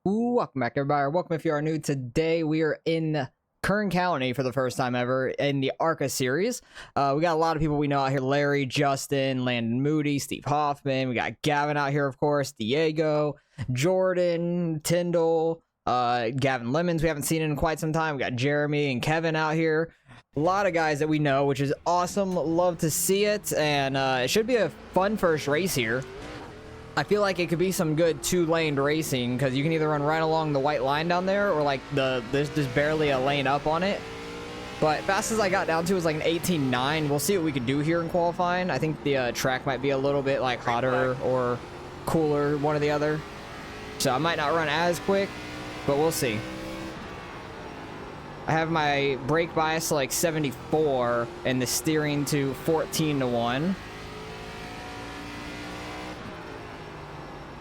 Welcome back, everybody. Welcome if you are new. Today we are in Kern County for the first time ever in the Arca series. We got a lot of people we know out here: Larry, Justin, Landon Moody, Steve Hoffman. We got Gavin out here, of course, Diego, Jordan, Tyndall, Gavin Lemons. We haven't seen in quite some time. We got Jeremy and Kevin out here. A lot of guys that we know, which is awesome. Love to see it, and it should be a fun first race here. I feel like it could be some good two-laned racing because you can either run right along the white line down there or like there's just barely a lane up on it. But fastest I got down to was like an 18.9. We'll see what we can do here in qualifying. I think the track might be a little bit like hotter or cooler, one or the other. So I might not run as quick, but we'll see. I have my brake bias to like 74 and the steering to 14:1.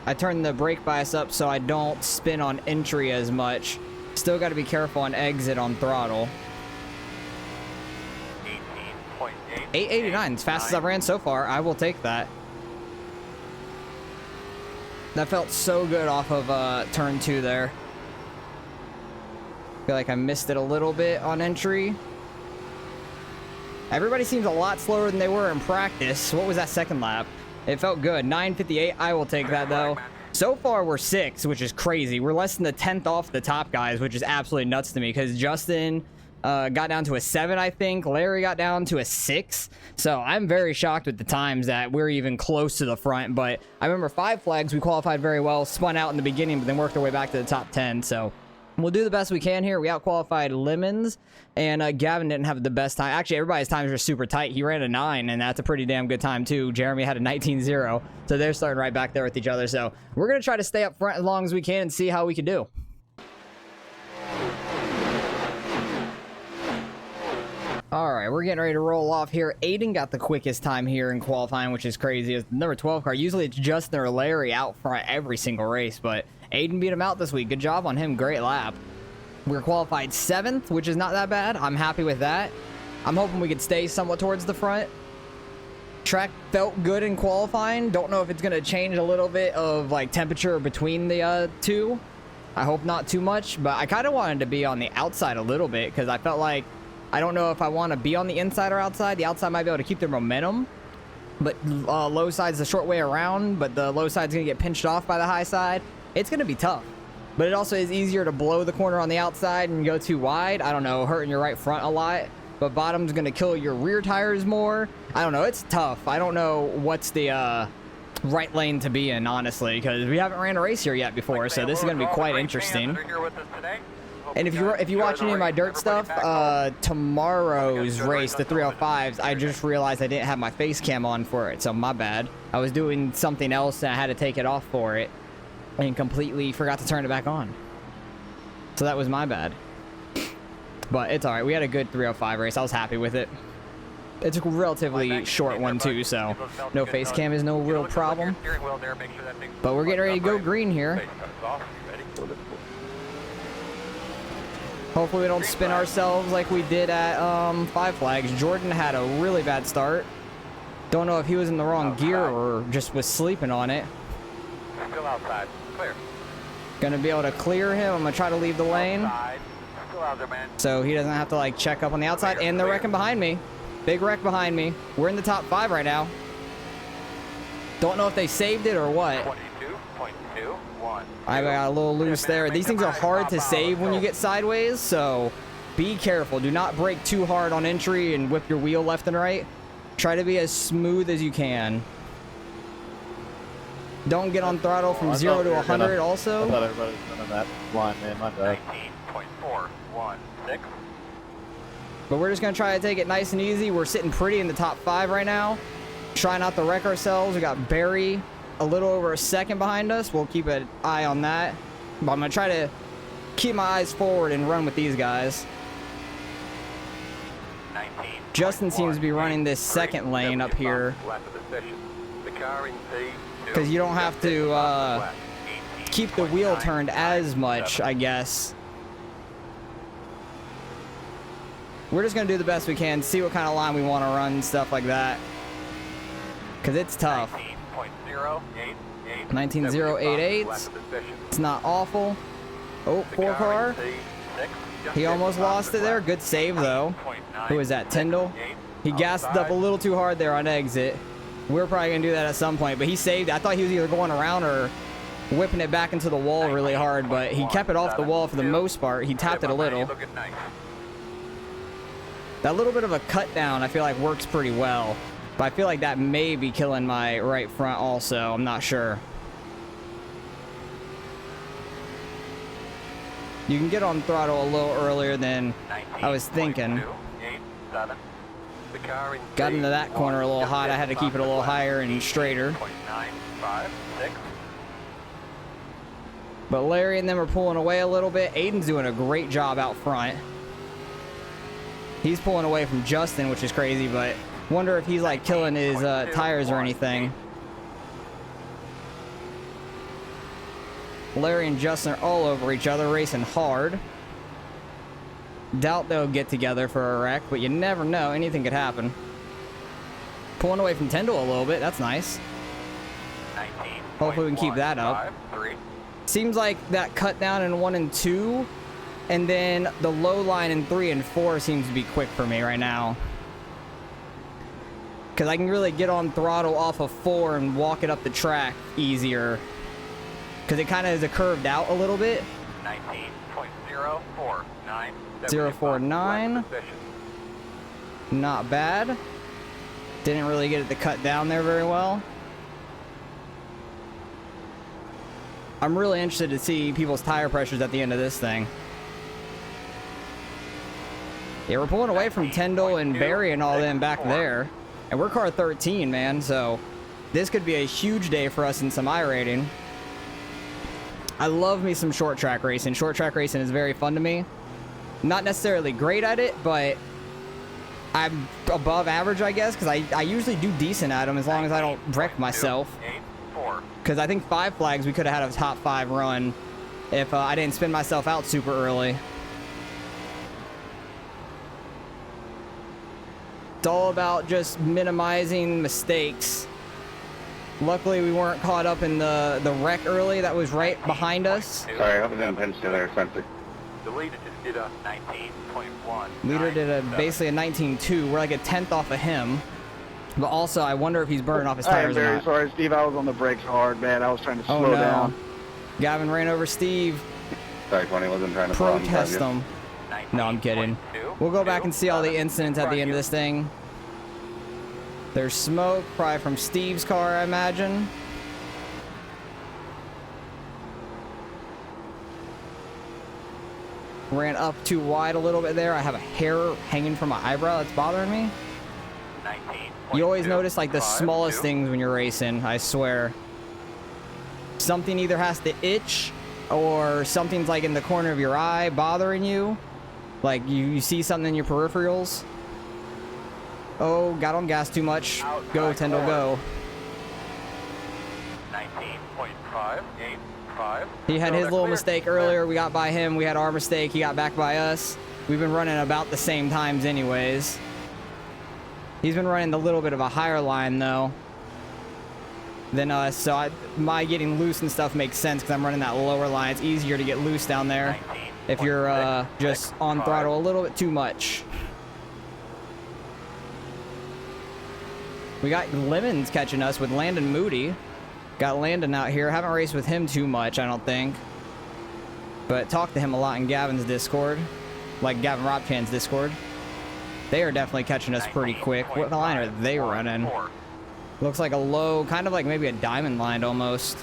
I turned the brake bias up so I don't spin on entry as much. Still got to be careful on exit on throttle. 889, as fast as I've ran so far. I will take that. That felt so good off of turn 2 there. Feel like I missed it a little bit on entry. Everybody seems a lot slower than they were in practice. What was that second lap? It felt good. 9:58. I will take that, though. So far, we're 6th, which is crazy. We're less than the 10th off the top guys, which is absolutely nuts to me because Justin got down to a 7, I think. Larry got down to a 6. So I'm very shocked with the times that we're even close to the front. But I remember 5 flags. We qualified very well, spun out in the beginning, but then worked our way back to the top 10. So we'll do the best we can here. We outqualified Lemons, and Gavin didn't have the best time. Actually, everybody's times are super tight. He ran a 9, and that's a pretty damn good time, too. Jeremy had a 19.0, so they're starting right back there with each other. So we're going to try to stay up front as long as we can and see how we can do. All right, we're getting ready to roll off here. Aiden got the quickest time here in qualifying, which is crazy. It's the number 12 car. Usually it's Justin or Larry out front every single race, but Aiden beat him out this week. Good job on him. Great lap. We're qualified 7th, which is not that bad. I'm happy with that. I'm hoping we could stay somewhat towards the front. Track felt good in qualifying. Don't know if it's going to change a little bit of like temperature between the two. I hope not too much, but I kind of wanted to be on the outside a little bit because I felt like I don't know if I want to be on the inside or outside. The outside might be able to keep their momentum, but low side's the short way around, but the low side's going to get pinched off by the high side. It's going to be tough, but it also is easier to blow the corner on the outside and go too wide. I don't know, hurting your right front a lot, but bottom's going to kill your rear tires more. I don't know. It's tough. I don't know what's the right lane to be in, honestly, because we haven't ran a race here yet before, so this is going to be quite interesting. And if you watch any of my dirt stuff, tomorrow's race, the 305s, I just realized I didn't have my face cam on for it, so my bad. I was doing something else and I had to take it off for it and completely forgot to turn it back on. So that was my bad. But it's alright. We had a good 305 race. I was happy with it. It's a relatively short one too, so no face cam is no real problem. But we're getting ready to go green here. Hopefully we don't spin ourselves like we did at 5 flags. Jordan had a really bad start. Don't know if he was in the wrong gear or just was sleeping on it. Still outside. Clear. Gonna be able to clear him. I'm gonna try to leave the lane. Still out there, man. So he doesn't have to like check up on the outside. And they're wrecking behind me. Big wreck behind me. We're in the top 5 right now. Don't know if they saved it or what. 22.21. I got a little loose there. These things are hard to save when you get sideways, so be careful. Do not brake too hard on entry and whip your wheel left and right. Try to be as smooth as you can. Don't get on throttle from 0 to 100 also. I thought everybody was running that line, man. My bad. 19.416. But we're just going to try to take it nice and easy. We're sitting pretty in the top 5 right now. Try not to wreck ourselves. We got Barry a little over a second behind us. We'll keep an eye on that. But I'm going to try to keep my eyes forward and run with these guys. Justin seems to be running this second lane up here because you don't have to keep the wheel turned as much, I guess. We're just going to do the best we can, see what kind of line we want to run, stuff like that. Because it's tough. 19.088. It's not awful. Oh, The 4 car. in C6 just He hit almost the bottom lost of the it there. flag. Good save, though. 18.9. Who is that, Tyndall? He gassed Outside. up a little too hard there on exit. We're probably going to do that at some point, but he saved. I thought he was either going around or whipping it back into the wall really hard, but he kept it off the wall for the most part. He tapped it a little. Looking nice. That little bit of a cut down, I feel like, works pretty well. But I feel like that may be killing my right front also. I'm not sure. You can get on throttle a little earlier than I was thinking. 19.287. The car in Got into that corner a little just hot. hit I had to the keep it a bottom little of the flag. higher and straighter. 18.956. But Larry and them are pulling away a little bit. Aiden's doing a great job out front. He's pulling away from Justin, which is crazy, but wonder if he's like killing his tires or anything. Larry and Justin are all over each other, racing hard. Doubt they'll get together for a wreck, but you never know. Anything could happen. Pulling away from Tyndall a little bit. That's nice. 19. Hopefully we can keep that up. 3. Seems like that cut down in 1 and 2, and then the low line in 3 and 4 seems to be quick for me right now. Because I can really get on throttle off of 4 and walk it up the track easier. Because it kind of is curved out a little bit. 19.049. 049. Not bad. Didn't really get it to cut down there very well. I'm really interested to see people's tire pressures at the end of this thing. Yeah, we're pulling away from Tyndall and Barry and all them back there. And we're car 13, man, so this could be a huge day for us in some iRating. I love me some short track racing. Short track racing is very fun to me. Not necessarily great at it, but I'm above average, I guess, because I usually do decent at them as long as I don't wreck myself. Because I think 5 flags, we could have had a top 5 run if I didn't spin myself out super early. It's all about just minimizing mistakes. Luckily, we weren't caught up in the wreck early. That was right behind us. Sorry, I was in pinch to there, Spencer. The leader just did a 19.1. Leader did basically a 19.2. We're like a 10th off of him. But also, I wonder if he's burning off his I am tires or very not. sorry, Steve. I was on the brakes hard, man. I was trying to Oh slow no. down. Gavin ran over Steve. Sorry, 20 wasn't trying to Protest them. him. No, I'm kidding. We'll go back and see all the incidents at the end of this thing. There's smoke, probably from Steve's car, I imagine. Ran up too wide a little bit there. I have a hair hanging from my eyebrow that's bothering me. You always notice like the smallest things when you're racing, I swear. Something either has to itch or something's like in the corner of your eye bothering you. Like you see something in your peripherals. Oh, got on gas too much. Go, Tyndall, go. 19.585. He had his little mistake earlier. We got by him. We had our mistake. He got back by us. We've been running about the same times anyways. He's been running a little bit of a higher line, though, than us. So my getting loose and stuff makes sense because I'm running that lower line. It's easier to get loose down there if you're just on throttle a little bit too much. We got Lemons catching us with Landon Moody. Got Landon out here. Haven't raced with him too much, I don't think. But talked to him a lot in Gavin's Discord. Like Gavin Robchan's Discord. They are definitely catching us pretty quick. What line are they running? Looks like a low, kind of like maybe a diamond line almost.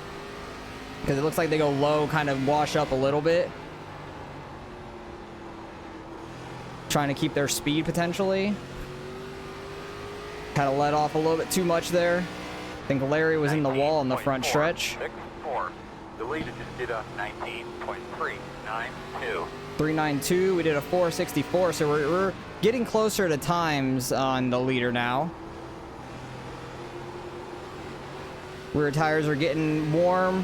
Because it looks like they go low, kind of wash up a little bit. Trying to keep their speed potentially. Kind of let off a little bit too much there. I think Larry was in the wall in the front stretch. 64. The leader just did a 19.392. 392. We did a 464, so we're getting closer to times on the leader now. Rear tires are getting warm.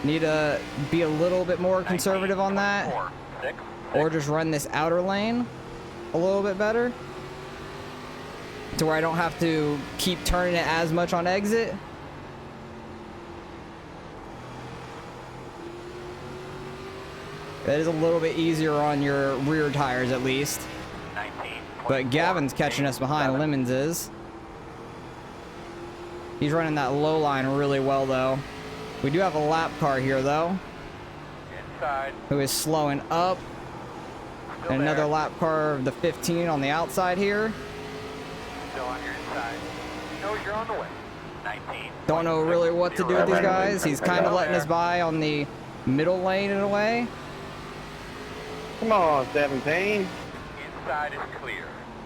Need to be a little bit more conservative on that. Or just run this outer lane a little bit better. To where I don't have to keep turning it as much on exit. That is a little bit easier on your rear tires at least. 19. But Gavin's catching us behind. Lemons is. He's running that low line really well though. We do have a lap car here though, Inside. who is slowing up. Still And another there. lap car of the 15 on the outside here. Still on your inside. No, you're on the way. 19. Don't know really what to do with these guys. He's kind of letting us by on the middle lane in a way. Come on, 17. Inside is clear.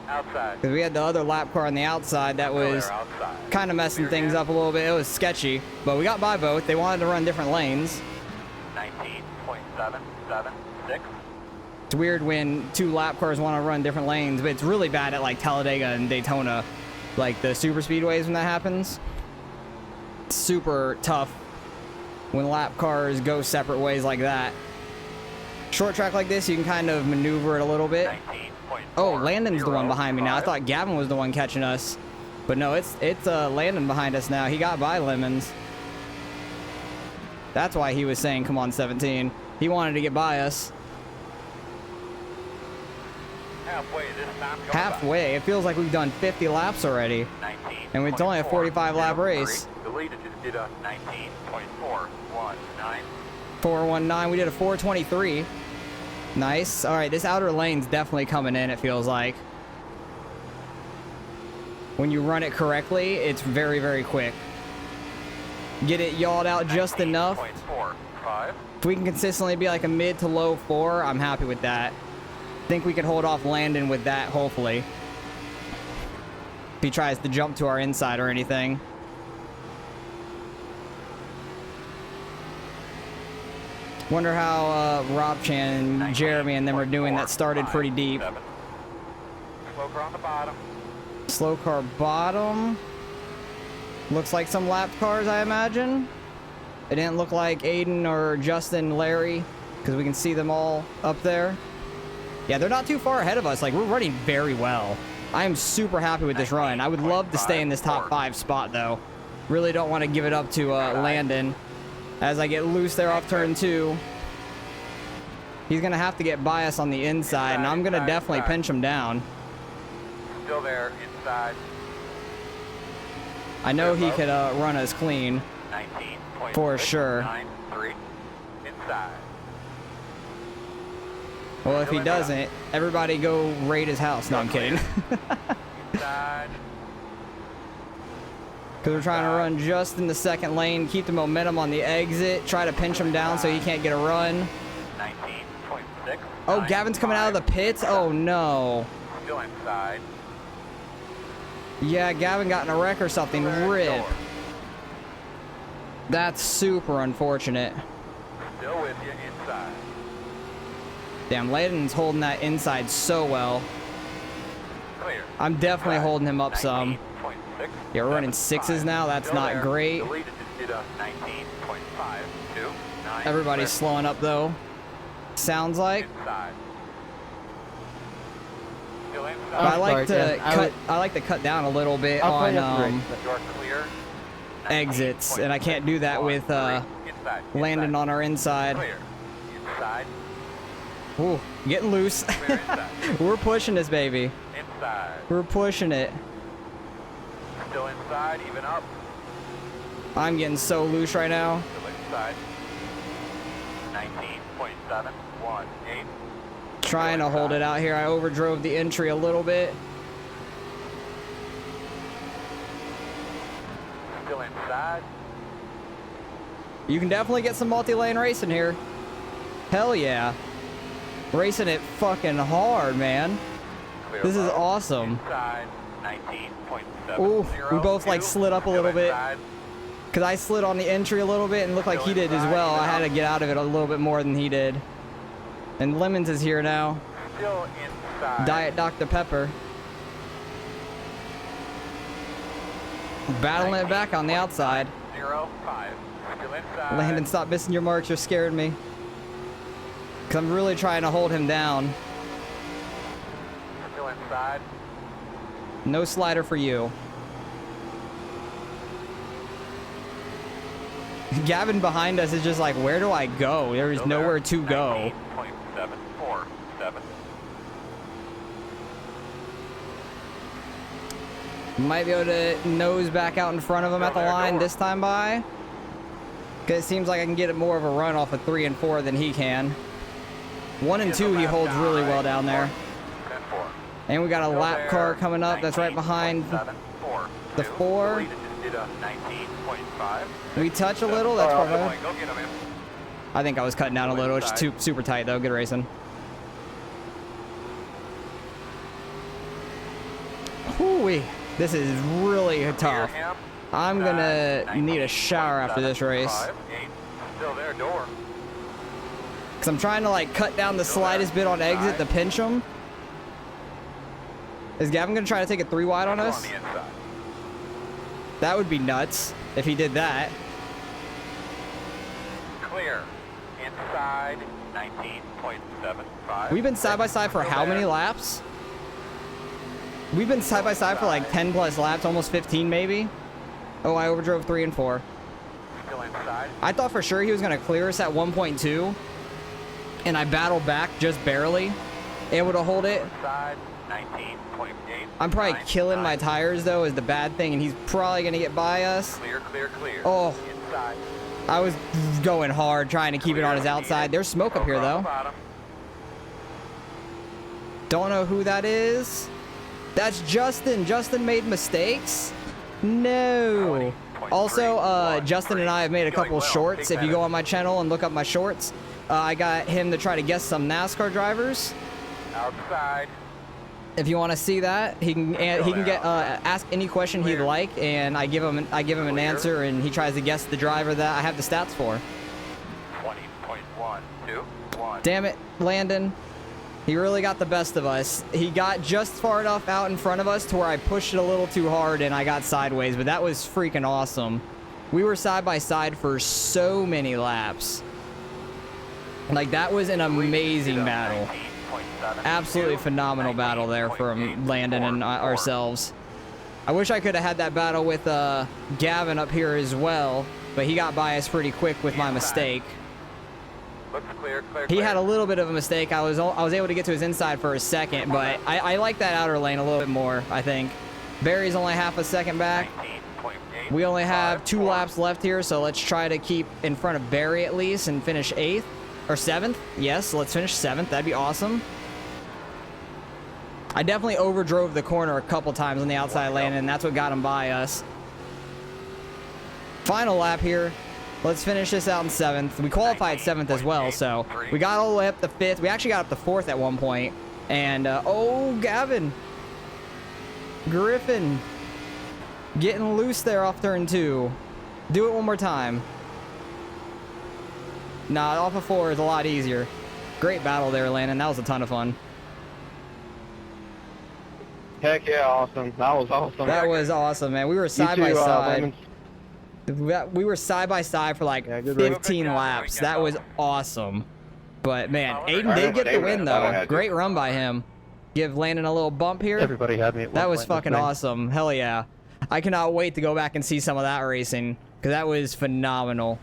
Outside. Because we had the other lap car on the outside that Still was there, outside. kind of messing Clear things again. up a little bit. It was sketchy, but we got by both. They wanted to run different lanes. 19.776. It's weird when two lap cars want to run different lanes, but it's really bad at like Talladega and Daytona, like the super speedways when that happens. It's super tough when lap cars go separate ways like that. Short track like this, you can kind of maneuver it a little bit. 19.4. Oh, Landon's the one behind me now. I thought Gavin was the one catching us, but no, it's Landon behind us now. He got by Lemons. That's why he was saying, "Come on, 17." He wanted to get by us. Halfway this time. Go Halfway. It feels like we've done 50 laps already. by. 19. And it's only a 45-lap race. The leader just did a 19.419. 419. We did a 423. Nice. All right, this outer lane's definitely coming in, it feels like. When you run it correctly, it's very, very quick. Get it yawed out just enough. 19.45. If we can consistently be like a mid to low 4, I'm happy with that. Think we can hold off Landon with that, hopefully. If he tries to jump to our inside or anything. Wonder how Rob Chan and Jeremy and them are doing. That started pretty deep. 19.457. Slow car on the bottom. Slow car bottom. Looks like some lap cars, I imagine. It didn't look like Aiden or Justin, Larry, because we can see them all up there. Yeah, they're not too far ahead of us. Like, we're running very well. I am super happy with this run. I would love to stay in this top 5 spot, though. Really don't want to give it up to Landon. As I get loose there off turn 2. He's going to have to get by us on the inside, and I'm going to definitely pinch him down. Still there, inside. I know he could run us clean. 19.693. For sure. Inside. Well, if he doesn't, everybody go raid his house. No, I'm kidding. Inside. Because we're trying to run just in the second lane, keep the momentum on the exit, try to pinch him down so he can't get a run. 19.6. Oh, Gavin's coming out of the pits? Oh, no. Still inside. Yeah, Gavin got in a wreck or something. Rip. That's super unfortunate. Still with you inside. Damn, Layden's holding that inside so well. Clear. I'm definitely holding him up some. 19.6. Yeah, we're running 6s now. That's Still not there. great. The leader just did a 19.529. Everybody's slowing up, though. Sounds like. Inside. Still inside. But I like to cut down a little bit on You're clear. exits, and I can't do that with Inside. landing on our inside. Clear. Inside. Ooh, getting loose. Clear inside. We're pushing this baby. Inside. We're pushing it. Still inside, even up. I'm getting so loose right now. Still inside. 19.718. Trying to hold it out here. I overdrove the entry a little bit. Still inside. You can definitely get some multi-lane racing here. Hell yeah. Racing it fucking hard, man. Clear This is low. awesome. Inside. 19.7. Ooh, we both like slid up a little bit. Inside. Because I slid on the entry a little bit and looked like he did as well. I had to get out of it a little bit more than he did. And Lemons is here now. Still inside. Diet Dr. Pepper. Battling it back on the outside. 05. Still inside. Landon, stop missing your marks. You're scaring me. Because I'm really trying to hold him down. Still inside. No slider for you. Gavin behind us is just like, where do I go? There is nowhere to go. 19.747. Might be able to nose back out in front of him at the line this time by. Because it seems like I can get more of a run off of 3 and 4 than he can. 1 and 2 he holds really well down there. 10-4. And we got a lap car coming up that's right behind the 4. We touch a little, that's probably. Go get him in. I think I was cutting down a little. It's super tight though. Good racing. Whoo-wee. This is really tough. I'm gonna need a shower after this race. 5, 8. Still there, door. Cause I'm trying to like cut down the slightest bit on exit to pinch him. Is Gavin gonna try to take a 3 wide on us? On the inside. That would be nuts if he did that. Clear. Inside 19.75. We've been side by side for how many laps? We've been side by side for like 10 plus laps, almost 15 maybe. Oh, I overdrove 3 and 4. Still inside. I thought for sure he was gonna clear us at 1.2, and I battled back just barely, able to hold it. Inside 19.8. I'm probably killing my tires though, is the bad thing, and he's probably gonna get by us. Clear, clear, clear. Oh, Inside. I was going hard trying to keep it on his outside. There's smoke up here though. Bottom. Don't know who that is. That's Justin. Justin made mistakes. No. Also, Justin and I have made a couple shorts. If you go on my channel and look up my shorts, I got him to try to guess some NASCAR drivers. Outside. If you want to see that, he can get ask any question he'd like, and I give him an answer, and he tries to guess the driver that I have the stats for. 20.121. Damn it, Landon. He really got the best of us. He got just far enough out in front of us to where I pushed it a little too hard and I got sideways, but that was freaking awesome. We were side by side for so many laps. Like, that was an amazing battle. Absolutely phenomenal battle there from Landon and ourselves. I wish I could have had that battle with Gavin up here as well, but he got by us pretty quick with my mistake. Looks clear, clear, He clear. had a little bit of a mistake. I was able to get to his inside for a second, but I like that outer lane a little bit more, I think. Barry's only half a second back. 19.8. We only have 2 laps left here, so let's try to keep in front of Barry at least and finish 8th. Or 7th. Yes, let's finish 7th. That'd be awesome. I definitely overdrove the corner a couple times on the outside lane, and that's what got him by us. Final lap here. Let's finish this out in 7th. We qualified 7th as well, so we got all the way up to 5th. We actually got up to 4th at one point. And, oh, Gavin. Griffin. Getting loose there off turn 2. Do it one more time. Nah, off of 4 is a lot easier. Great battle there, Landon. That was a ton of fun. Heck yeah, awesome. That was awesome. That was awesome, man. We were side by side. We were side by side for like Yeah, good race. 15 laps. That was awesome. But man, Aiden I did get the didn't win say that. I though. had to. Great run by him. Give Landon a little bump here. Everybody had me at one That was point in fucking this thing. awesome. Hell yeah. I cannot wait to go back and see some of that racing, because that was phenomenal.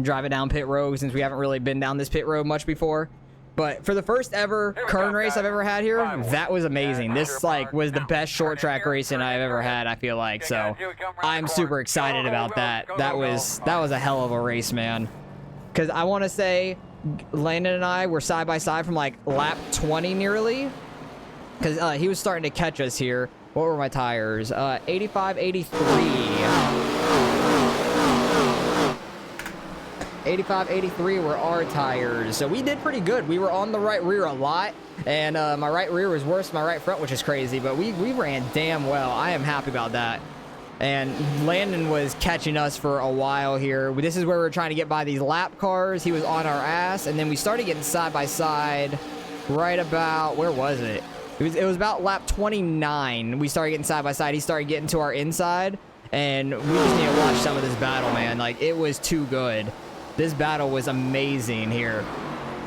Drive it down pit road, since we haven't really been down this pit road much before. But for the first ever Kern race I've ever had here, that was amazing. This like was the best short track racing I've ever had, I feel like. So I'm super excited about that. That was a hell of a race, man. Because I want to say Landon and I were side by side from like lap 20 nearly. Because he was starting to catch us here. What were my tires? 85, 83. 85, 83 were our tires. So we did pretty good. We were on the right rear a lot. And my right rear was worse than my right front, which is crazy. But we ran damn well. I am happy about that. And Landon was catching us for a while here. This is where we were trying to get by these lap cars. He was on our ass. And then we started getting side by side right about, where was it? It was about lap 29. We started getting side by side. He started getting to our inside. And we just need to watch some of this battle, man. Like, it was too good. This battle was amazing here.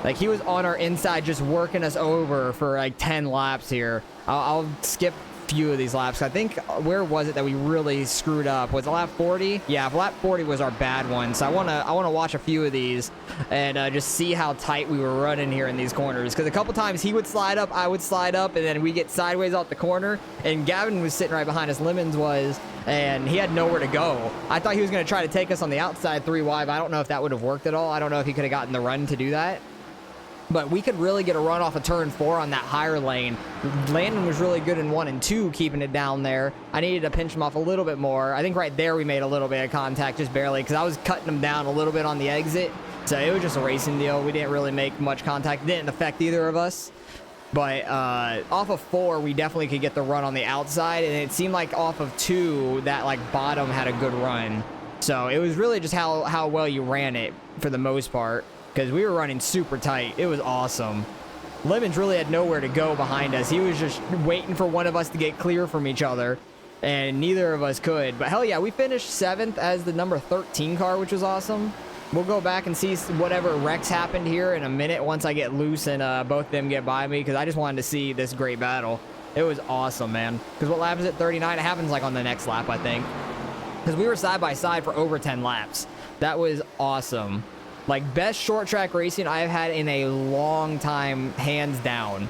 Like, he was on our inside just working us over for like 10 laps here. I'll skip few of these laps. I think, where was it that we really screwed up? Was it lap 40? Yeah, lap 40 was our bad one. So I wanna watch a few of these and just see how tight we were running here in these corners. Because a couple times he would slide up, I would slide up, and then we get sideways off the corner. And Gavin was sitting right behind us, Lemons was, and he had nowhere to go. I thought he was gonna try to take us on the outside 3 wide. But I don't know if that would have worked at all. I don't know if he could have gotten the run to do that. But we could really get a run off of turn 4 on that higher lane. Landon was really good in 1 and 2, keeping it down there. I needed to pinch him off a little bit more. I think right there we made a little bit of contact, just barely, because I was cutting him down a little bit on the exit. So it was just a racing deal. We didn't really make much contact. It didn't affect either of us. But off of 4, we definitely could get the run on the outside. And it seemed like off of 2, that like bottom had a good run. So it was really just how well you ran it for the most part. Because we were running super tight. It was awesome. Lemons really had nowhere to go behind us. He was just waiting for one of us to get clear from each other, and neither of us could. But hell yeah, we finished 7th as the number 13 car, which was awesome. We'll go back and see whatever wrecks happened here in a minute once I get loose and both of them get by me, because I just wanted to see this great battle. It was awesome, man. Because what lap is it? 39? It happens like on the next lap, I think. Because we were side by side for over 10 laps. That was awesome. Like, best short track racing I've had in a long time, hands down.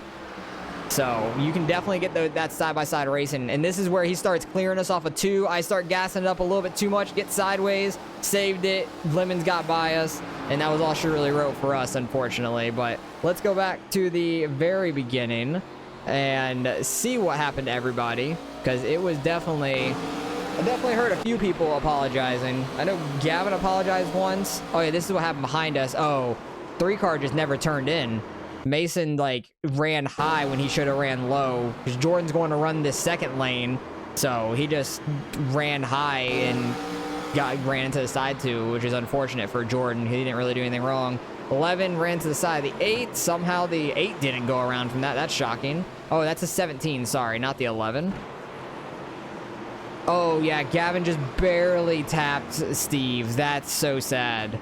So you can definitely get that side-by-side racing. And this is where he starts clearing us off of 2. I start gassing it up a little bit too much, get sideways, saved it. Lemons got by us, and that was all she really wrote for us, unfortunately. But let's go back to the very beginning and see what happened to everybody, because it was definitely... I definitely heard a few people apologizing. I know Gavin apologized once. Oh yeah, this is what happened behind us. Oh, 3 car just never turned in. Mason like ran high when he should have ran low, because Jordan's going to run this second lane. So he just ran high and ran into the side 2, which is unfortunate for Jordan. He didn't really do anything wrong. 11 ran to the side of the 8. Somehow the 8 didn't go around from that. That's shocking. Oh, that's a 17. Sorry, not the 11. Oh, yeah, Gavin just barely tapped Steve. That's so sad.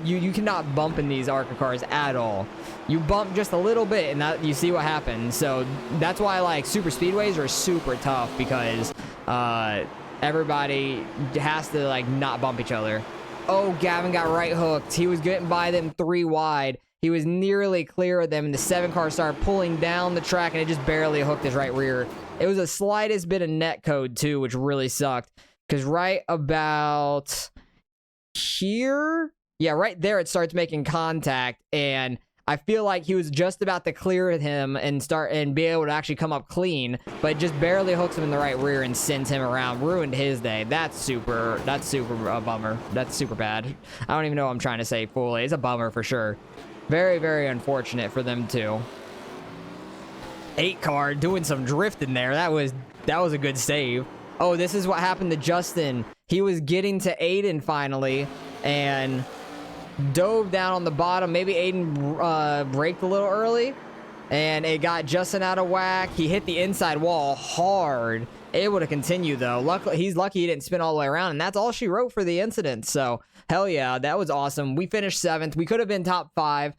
You cannot bump in these Arca cars at all. You bump just a little bit, and you see what happens. So that's why, like, super speedways are super tough, because everybody has to, like, not bump each other. Oh, Gavin got right hooked. He was getting by them 3 wide. He was nearly clear of them, and the 7 car started pulling down the track, and it just barely hooked his right rear. It was the slightest bit of net code, too, which really sucked. Because right about here... Yeah, right there it starts making contact, and I feel like he was just about to clear him and be able to actually come up clean, but it just barely hooks him in the right rear and sends him around. Ruined his day. That's super bummer. That's super bad. I don't even know what I'm trying to say fully. It's a bummer for sure. Very, very unfortunate for them, too. 8 car doing some drifting there. That was a good save. Oh, this is what happened to Justin. He was getting to Aiden finally and dove down on the bottom. Maybe Aiden braked a little early and it got Justin out of whack. He hit the inside wall hard. Able to continue though. Luckily, he's lucky he didn't spin all the way around, and that's all she wrote for the incident. So hell yeah, that was awesome. We finished 7th. We could have been top 5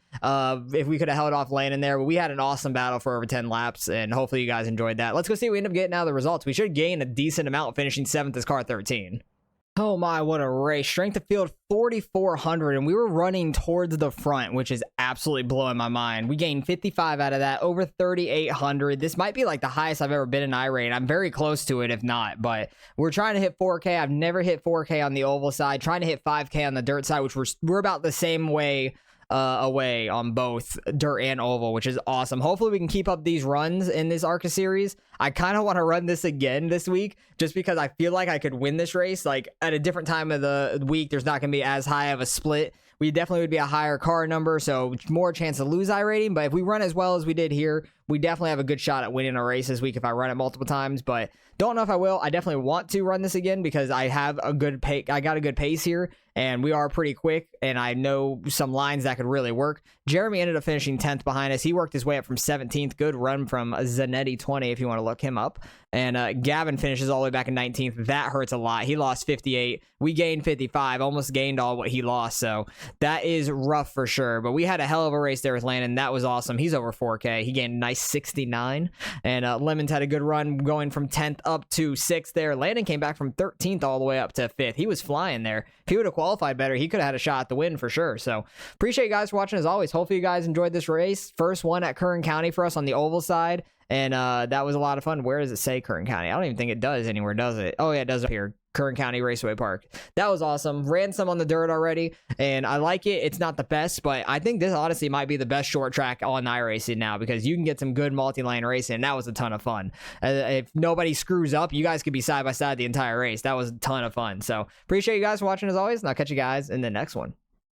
if we could have held off Landon there, but we had an awesome battle for over 10 laps, and hopefully you guys enjoyed that. Let's go see what we end up getting out of the results. We should gain a decent amount finishing 7th as car 13. Oh my, what a race. Strength of field 4,400, and we were running towards the front, which is absolutely blowing my mind. We gained 55 out of that, over 3,800. This might be like the highest I've ever been in iRacing. I'm very close to it, if not, but we're trying to hit 4K. I've never hit 4K on the oval side, trying to hit 5K on the dirt side, which we're about the same way away on both dirt and oval, which is awesome. Hopefully we can keep up these runs in this Arca series. I kind of want to run this again this week just because I feel like I could win this race. Like at a different time of the week, there's not going to be as high of a split. We definitely would be a higher car number, so more chance to lose iRating. But if we run as well as we did here, we definitely have a good shot at winning a race this week if I run it multiple times. But don't know if I will. I definitely want to run this again because I have a good pace. I got a good pace here, and we are pretty quick, and I know some lines that could really work. Jeremy ended up finishing 10th behind us. He worked his way up from 17th. Good run from Zanetti20 if you want to look him up. And Gavin finishes all the way back in 19th. That hurts a lot. He lost 58. We gained 55. Almost gained all what he lost. So that is rough for sure. But we had a hell of a race there with Landon. That was awesome. He's over 4K. He gained a nice nice 69. And Lemons had a good run going from 10th up to 6th there. Landon came back from 13th all the way up to 5th. He was flying there. If he would have qualified better, he could have had a shot at the win for sure. So appreciate you guys for watching as always. Hopefully you guys enjoyed this race. First one at Kern County for us on the oval side. And that was a lot of fun. Where does it say Kern County? I don't even think it does anywhere, does it? Oh, yeah, it does up here. Kern County Raceway Park. That was awesome. Ran some on the dirt already, and I like it. It's not the best, but I think this honestly might be the best short track on iRacing now because you can get some good multi-lane racing, and that was a ton of fun. If nobody screws up, you guys could be side by side the entire race. That was a ton of fun. So appreciate you guys for watching as always, and I'll catch you guys in the next one.